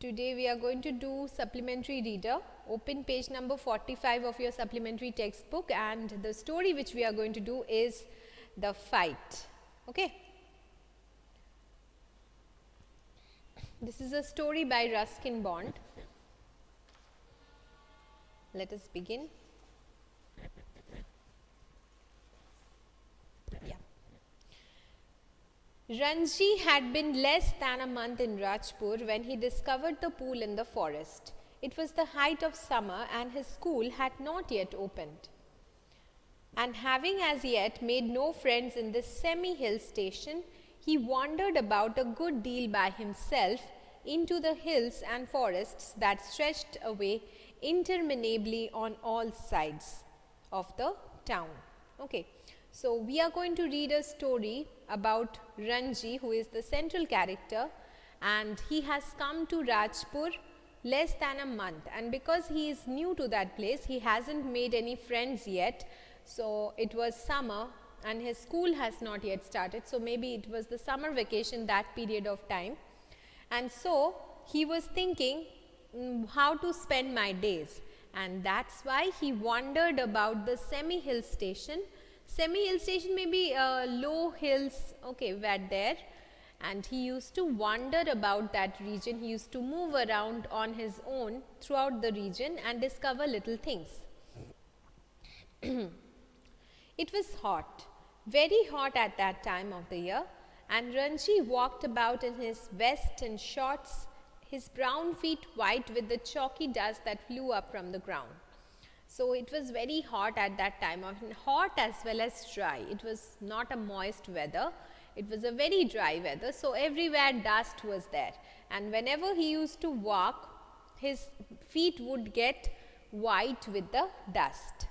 Today we are going to do supplementary reader. Open page number 45 of your supplementary textbook, and the story which we are going to do is The Fight. Okay. This is a story by Ruskin Bond. Let us begin. Ranji had been less than a month in Rajpur when he discovered the pool in the forest. It was the height of summer and his school had not yet opened. And having as yet made no friends in this semi-hill station, he wandered about a good deal by himself into the hills and forests that stretched away interminably on all sides of the town. Okay. So, we are going to read a story about Ranji, who is the central character, and he has come to Rajpur less than a month, and because he is new to that place, he hasn't made any friends yet. So, it was summer and his school has not yet started. So, maybe it was the summer vacation, that period of time, and so he was thinking how to spend my days, and that's why he wandered about the semi-hill station. Semi-hill station may be low hills, okay, were there, and he used to wander about that region. He used to move around on his own throughout the region and discover little things. It was hot, very hot at that time of the year, and Ranji walked about in his vest and shorts, his brown feet white with the chalky dust that flew up from the ground. So, it was very hot at that time, hot as well as dry. It was not a moist weather, it was a very dry weather. So, everywhere dust was there, and whenever he used to walk, his feet would get white with the dust.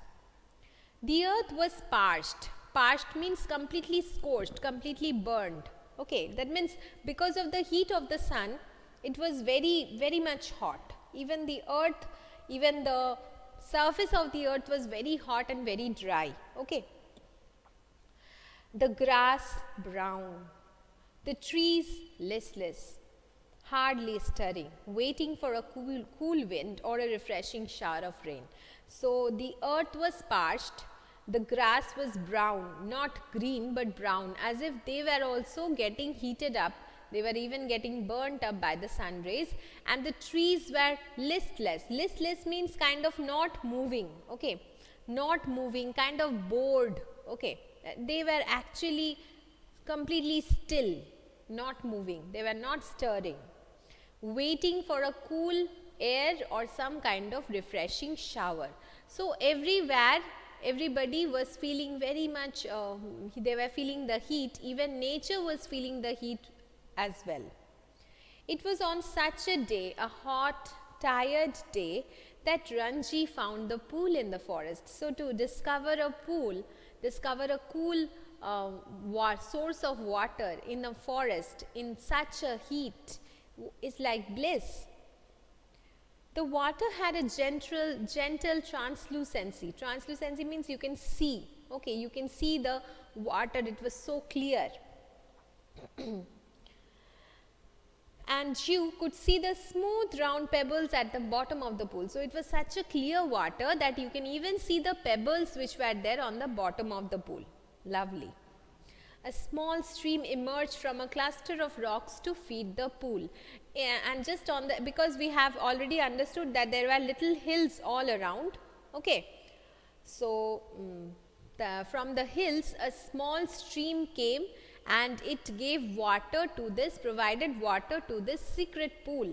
The earth was parched. Parched means completely scorched, completely burned. Okay, that means because of the heat of the sun, it was very much hot. Even the earth, even the surface of the earth was very hot and very dry. Okay. The grass brown, the trees listless, hardly stirring, waiting for a cool wind or a refreshing shower of rain. So, the earth was parched, the grass was brown, not green but brown, as if they were also getting heated up. They were even getting burnt up by the sun rays, and the trees were listless. Listless means kind of not moving, okay, not moving, kind of bored, okay. They were actually completely still, not moving, they were not stirring, waiting for a cool air or some kind of refreshing shower. So, everywhere, everybody was feeling very much, they were feeling the heat, even nature was feeling the heat as well. It was on such a day, a hot, tired day, that Ranji found the pool in the forest. So, to discover a pool, discover a cool source of water in a forest in such a heat is like bliss. The water had a gentle translucency. Translucency means you can see, okay, you can see the water, it was so clear. And you could see the smooth round pebbles at the bottom of the pool. So, it was such a clear water that you can even see the pebbles which were there on the bottom of the pool. Lovely. A small stream emerged from a cluster of rocks to feed the pool. And just on the, because we have already understood that there were little hills all around. Okay. So, from the hills a small stream came, and it gave water to this, provided water to this secret pool.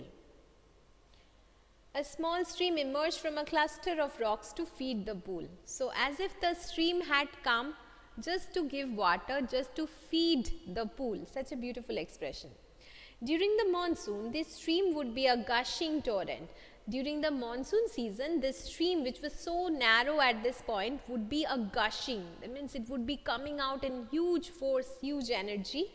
A small stream emerged from a cluster of rocks to feed the pool. So, as if the stream had come just to give water, just to feed the pool. Such a beautiful expression. During the monsoon, this stream would be a gushing torrent. During the monsoon season, this stream, which was so narrow at this point, would be a gushing. That means it would be coming out in huge force, huge energy.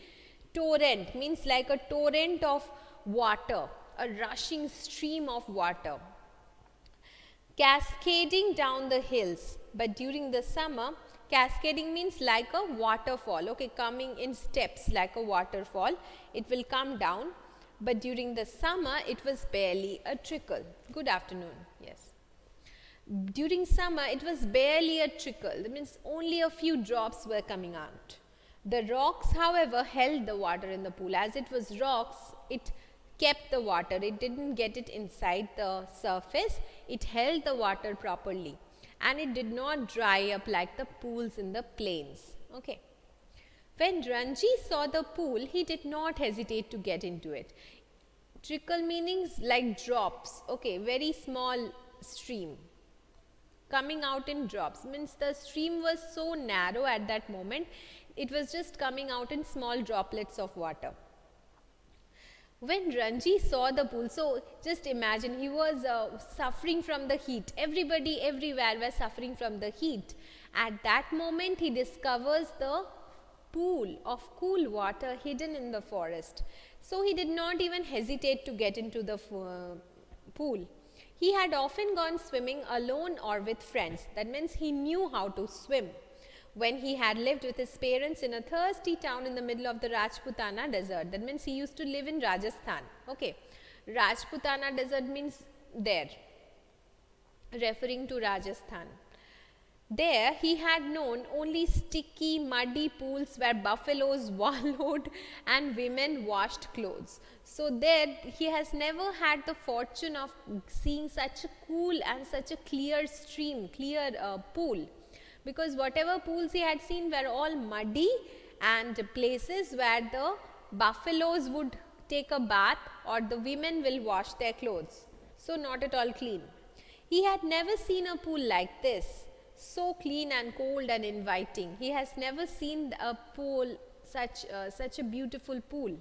Torrent means like a torrent of water, a rushing stream of water, cascading down the hills. But during the summer, cascading means like a waterfall, okay, coming in steps like a waterfall. It will come down. but during the summer it was barely a trickle. Good afternoon. Yes. During summer it was barely a trickle. That means only a few drops were coming out. The rocks, however, held the water in the pool. As it was rocks, it kept the water. It didn't get it inside the surface. It held the water properly. And it did not dry up like the pools in the plains. Okay. When Ranji saw the pool, he did not hesitate to get into it. Trickle meanings like drops. Okay, very small stream. Coming out in drops. Means the stream was so narrow at that moment. It was just coming out in small droplets of water. When Ranji saw the pool, so just imagine he was suffering from the heat. Everybody everywhere was suffering from the heat. At that moment he discovers the pool of cool water hidden in the forest. So he did not even hesitate to get into the pool. He had often gone swimming alone or with friends. That means he knew how to swim. When he had lived with his parents in a thirsty town in the middle of the Rajputana desert. That means he used to live in Rajasthan. Okay. Rajputana desert means there, referring to Rajasthan. There he had known only sticky, muddy pools where buffaloes wallowed and women washed clothes. So there he has never had the fortune of seeing such a cool and such a clear stream, clear pool. Because whatever pools he had seen were all muddy and places where the buffaloes would take a bath or the women will wash their clothes. So not at all clean. He had never seen a pool like this, so clean and cold and inviting. He has never seen a pool, such a beautiful pool.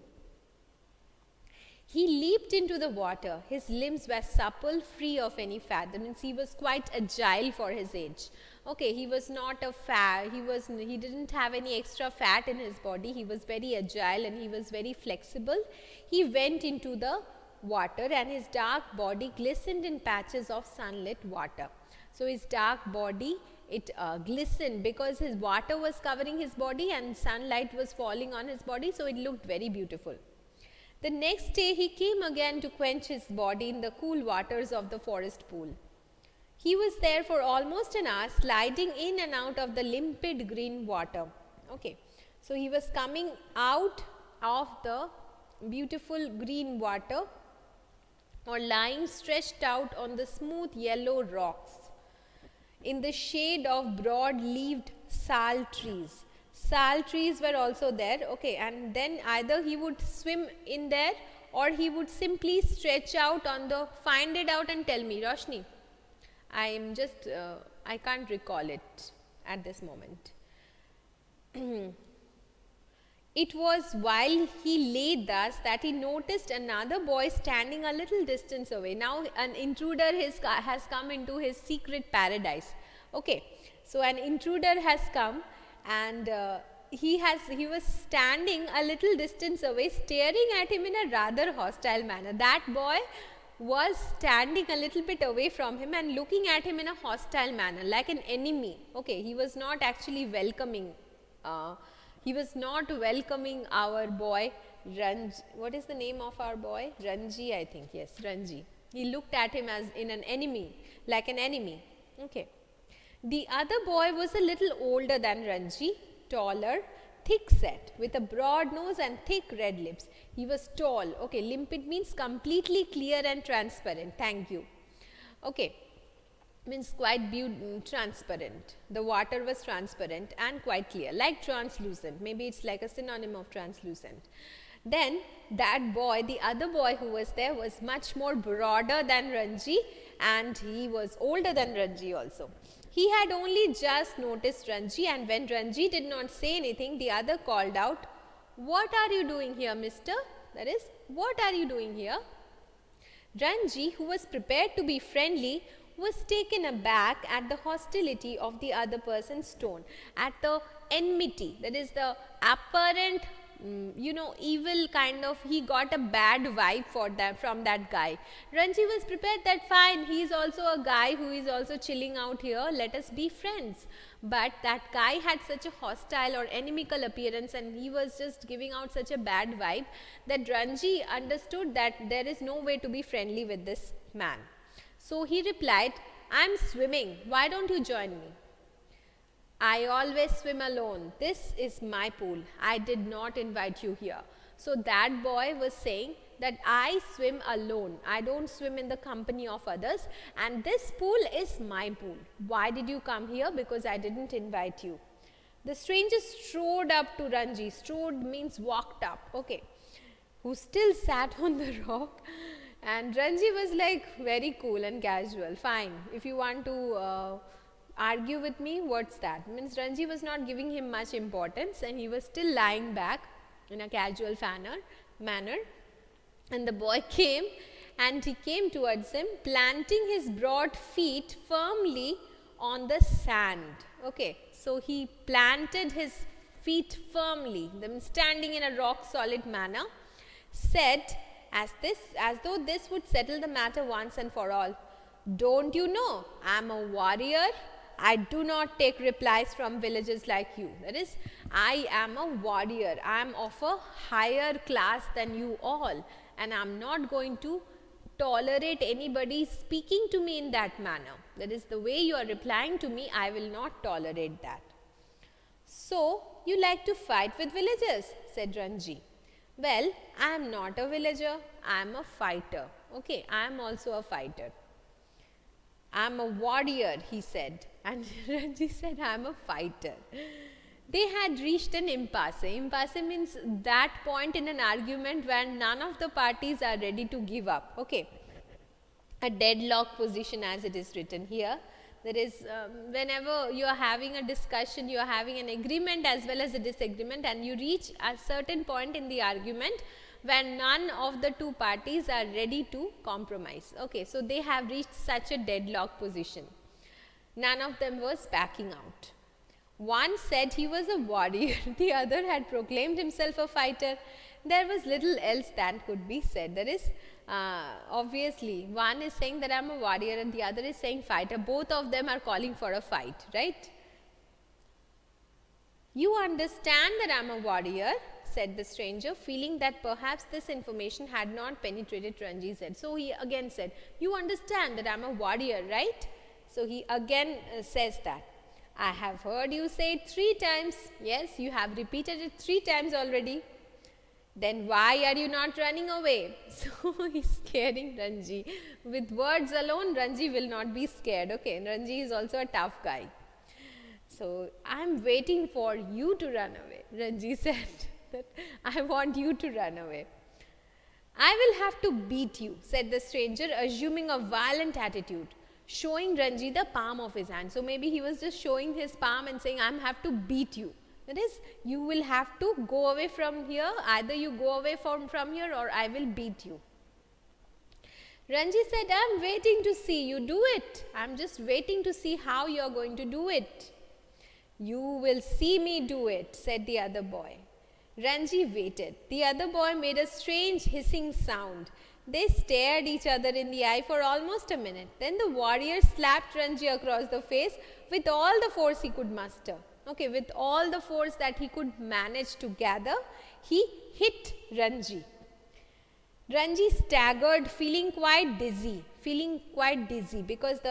He leaped into the water. His limbs were supple, free of any fat. That means he was quite agile for his age. Okay, he was not a fat, he didn't have any extra fat in his body. He was very agile and he was very flexible. He went into the water and his dark body glistened in patches of sunlit water. So his dark body, it glistened because his water was covering his body and sunlight was falling on his body, so it looked very beautiful. The next day he came again to quench his body in the cool waters of the forest pool. He was there for almost an hour, sliding in and out of the limpid green water. Okay, so he was coming out of the beautiful green water or lying stretched out on the smooth yellow rocks in the shade of broad-leaved sal trees. Sal trees were also there, okay, and then either he would swim in there or he would simply stretch out on the, find it out and tell me, Roshni. I am just, I can't recall it at this moment. It was while he lay thus that he noticed another boy standing a little distance away. Now an intruder has come into his secret paradise. Okay, so an intruder has come and he was standing a little distance away, staring at him in a rather hostile manner. That boy was standing a little bit away from him and looking at him in a hostile manner, like an enemy. Okay, he was not actually welcoming. He was not welcoming our boy Ranji. What is the name of our boy? Ranji, I think. Yes, Ranji. He looked at him as in an enemy, like an enemy. Okay. The other boy was a little older than Ranji, taller, thick-set, with a broad nose and thick red lips. He was tall. Okay, limpid means completely clear and transparent. Thank you. Okay, means quite transparent. The water was transparent and quite clear, like translucent. Maybe it's like a synonym of translucent. Then that boy, the other boy who was there, was much more broader than Ranji and he was older than Ranji also. He had only just noticed Ranji, and when Ranji did not say anything, the other called out, "What are you doing here, mister?" That is, what are you doing here? Ranji, who was prepared to be friendly, was taken aback at the hostility of the other person's tone, at the enmity, that is the apparent evil kind of, he got a bad vibe from that guy. Ranji was prepared that fine, he is also a guy who is also chilling out here, let us be friends. But that guy had such a hostile or inimical appearance, and he was just giving out such a bad vibe that Ranji understood that there is no way to be friendly with this man. So he replied, "I'm swimming, why don't you join me?" "I always swim alone. This is my pool. I did not invite you here." So that boy was saying that I swim alone. I don't swim in the company of others, and this pool is my pool. Why did you come here? Because I didn't invite you. The stranger strode up to Ranji. Strode means walked up, okay, who still sat on the rock. And Ranji was like very cool and casual. "Fine, if you want to argue with me, what's that?" Means Ranji was not giving him much importance, and he was still lying back in a casual manner. And the boy came, and he came towards him, planting his broad feet firmly on the sand. Okay, so he planted his feet firmly, them standing in a rock solid manner, said as though this would settle the matter once and for all, "Don't you know I'm a warrior? I do not take replies from villagers like you." That is, I am a warrior. I am of a higher class than you all, and I am not going to tolerate anybody speaking to me in that manner. That is, the way you are replying to me, I will not tolerate that. "So, you like to fight with villagers?" said Ranji. "Well, I am not a villager. I am a fighter. Okay, I am also a fighter. I am a warrior," he said. And Ranji said, "I am a fighter." They had reached an impasse. Impasse means that point in an argument where none of the parties are ready to give up. Okay, a deadlock position as it is written here. That is, whenever you are having a discussion, you are having an agreement as well as a disagreement, and you reach a certain point in the argument when none of the two parties are ready to compromise. Okay, so they have reached such a deadlock position. None of them was backing out. One said he was a warrior, the other had proclaimed himself a fighter. There was little else that could be said. That is, obviously, one is saying that I am a warrior and the other is saying fighter. Both of them are calling for a fight, right? "You understand that I am a warrior," said the stranger, feeling that perhaps this information had not penetrated Ranji's head. So he again said, "You understand that I am a warrior, right?" So he again says that. "I have heard you say it 3 times. Yes, you have repeated it 3 times already. Then why are you not running away?" So he's scaring Ranji. With words alone, Ranji will not be scared. Okay, Ranji is also a tough guy. "So I'm waiting for you to run away." Ranji said that I want you to run away. "I will have to beat you," said the stranger, assuming a violent attitude, showing Ranji the palm of his hand. So maybe he was just showing his palm and saying, "I have to beat you." That is, you will have to go away from here. Either you go away from here or I will beat you. Ranji said, "I'm waiting to see you do it. I'm just waiting to see how you are going to do it." "You will see me do it," said the other boy. Ranji waited. The other boy made a strange hissing sound. They stared each other in the eye for almost a minute. Then the warrior slapped Ranji across the face with all the force he could muster. Okay, with all the force that he could manage to gather, he hit Ranji. Ranji staggered, feeling quite dizzy because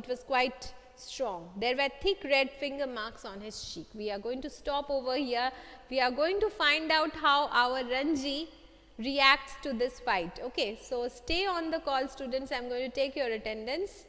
it was quite strong. There were thick red finger marks on his cheek. We are going to stop over here. We are going to find out how our Ranji reacts to this fight. Okay, so stay on the call, students. I am going to take your attendance.